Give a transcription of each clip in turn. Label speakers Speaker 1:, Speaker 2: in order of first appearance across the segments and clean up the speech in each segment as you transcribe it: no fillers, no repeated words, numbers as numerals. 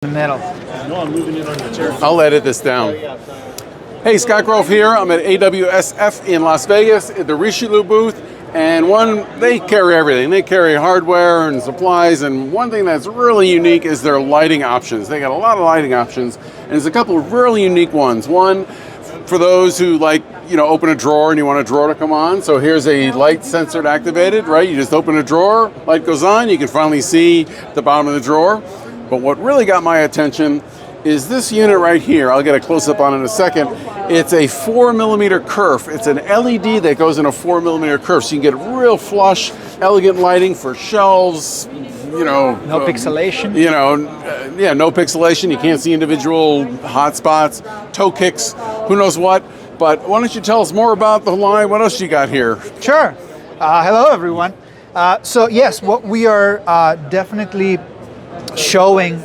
Speaker 1: the middle.
Speaker 2: No, I'm moving it on the chair.
Speaker 3: I'll edit this down. Hey, Scott Grove here. I'm at AWFS in Las Vegas at the Richelieu booth. And they carry everything. They carry hardware and supplies. And one thing that's really unique is their lighting options. They got a lot of lighting options. And there's a couple of really unique ones. One, for those who open a drawer and you want a drawer to come on. So here's a light sensor activated, right? You just open a drawer, light goes on, you can finally see the bottom of the drawer. But what really got my attention is this unit right here. I'll get a close-up on it in a second. It's a 4mm kerf. It's an LED that goes in a 4mm kerf, so you can get real flush, elegant lighting for shelves.
Speaker 1: No pixelation.
Speaker 3: No pixelation. You can't see individual hot spots, toe kicks, who knows what. But why don't you tell us more about the line? What else you got here?
Speaker 1: Sure. Hello, everyone. So yes, what we are definitely showing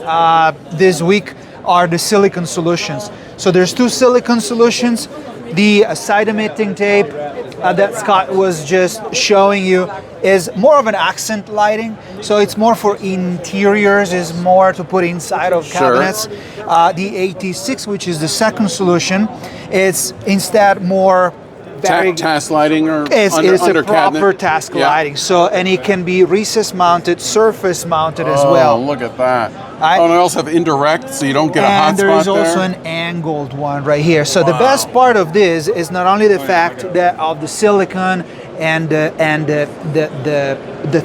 Speaker 1: this week are the silicon solutions. So there's two silicon solutions. The side emitting tape that Scott was just showing you is more of an accent lighting. So it's more for interiors, is more to put inside of cabinets. Sure. The 86, which is the second solution, it's instead more
Speaker 3: task lighting or
Speaker 1: it's
Speaker 3: under
Speaker 1: a proper task lighting. So, and it can be recess mounted, surface mounted as well.
Speaker 3: Oh, look at that. And I also have indirect, so you don't get a hot spot there.
Speaker 1: And there is also an angled one right here. So the best part of this is not only the fact that of the silicon and the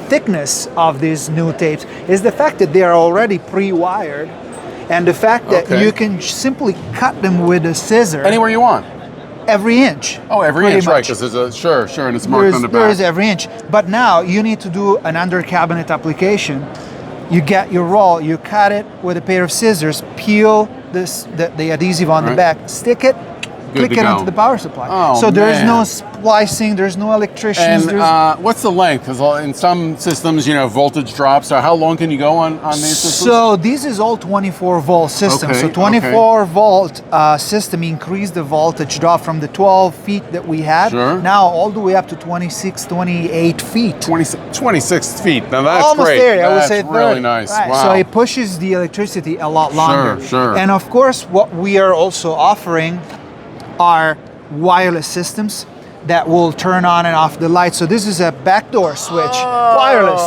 Speaker 1: thickness of these new tapes, is the fact that they are already pre-wired, and the fact that you can simply cut them with a scissor
Speaker 3: anywhere you want.
Speaker 1: Every inch.
Speaker 3: Oh, every inch, right? Because there's a and it's marked on the back.
Speaker 1: There is every inch. But now you need to do an under cabinet application. You get your roll, you cut it with a pair of scissors, peel the adhesive on the back, stick it, click it into the power supply.
Speaker 3: Oh,
Speaker 1: so there's no splicing, there's no electricians.
Speaker 3: And what's the length? Because in some systems, voltage drops. So how long can you go on these systems?
Speaker 1: So this is all 24-volt system. So 24-volt system increased the voltage drop from the 12 feet that we had, now all the way up to 26, 28 feet.
Speaker 3: 26 feet. Now that's
Speaker 1: almost
Speaker 3: great.
Speaker 1: There, I would
Speaker 3: that's
Speaker 1: say 30.
Speaker 3: Really nice.
Speaker 1: Right.
Speaker 3: Wow.
Speaker 1: So it pushes the electricity a lot longer.
Speaker 3: Sure.
Speaker 1: And of course, what we are also offering are wireless systems that will turn on and off the light. So this is a backdoor switch, wireless.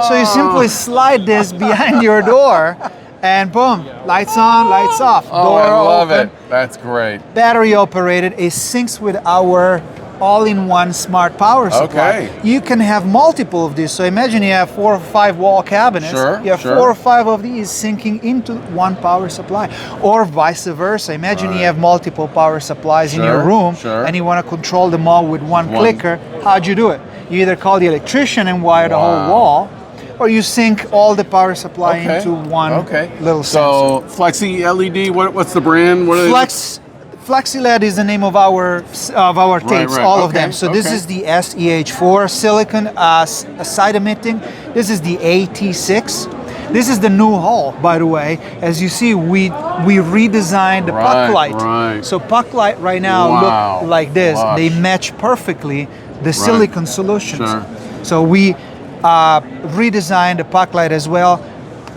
Speaker 1: So you simply slide this behind your door and boom, lights on, lights off.
Speaker 3: Door I love open. It. That's great.
Speaker 1: Battery operated. It syncs with our all-in-one smart power supply. You can have multiple of these. So imagine you have 4 or 5 wall cabinets. You have 4 or 5 of these syncing into one power supply, or vice versa. Imagine you have multiple power supplies in your room and you want to control them all with one clicker. How'd you do it? You either call the electrician and wire the whole wall, or you sync all the power supply into one little sensor.
Speaker 3: So Flexi LED, what's the brand? What
Speaker 1: FlexiLED is the name of our tapes, all of them. So this is the SEH4 silicon side emitting. This is the 86. This is the new hull, by the way. As you see, we redesigned the puck light. So puck light right now look like this. They match perfectly the silicon solutions. So we redesigned the puck light as well.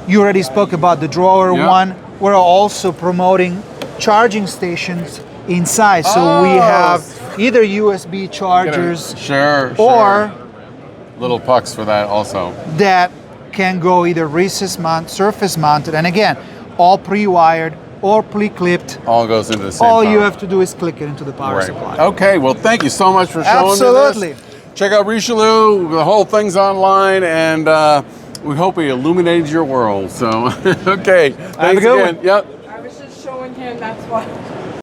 Speaker 1: You already spoke about the drawer one. We're also promoting charging stations inside, so we have either USB chargers or
Speaker 3: little pucks for that also.
Speaker 1: That can go either recess mount, surface mounted, and again, all pre-wired or pre-clipped.
Speaker 3: All goes into the same
Speaker 1: All
Speaker 3: power.
Speaker 1: you have to do is click it into the power supply.
Speaker 3: Okay, well thank you so much for showing me this. Check out Richelieu, the whole thing's online, and we hope we illuminated your world. So, okay, thanks again. Yep.
Speaker 4: I was just showing him, that's why.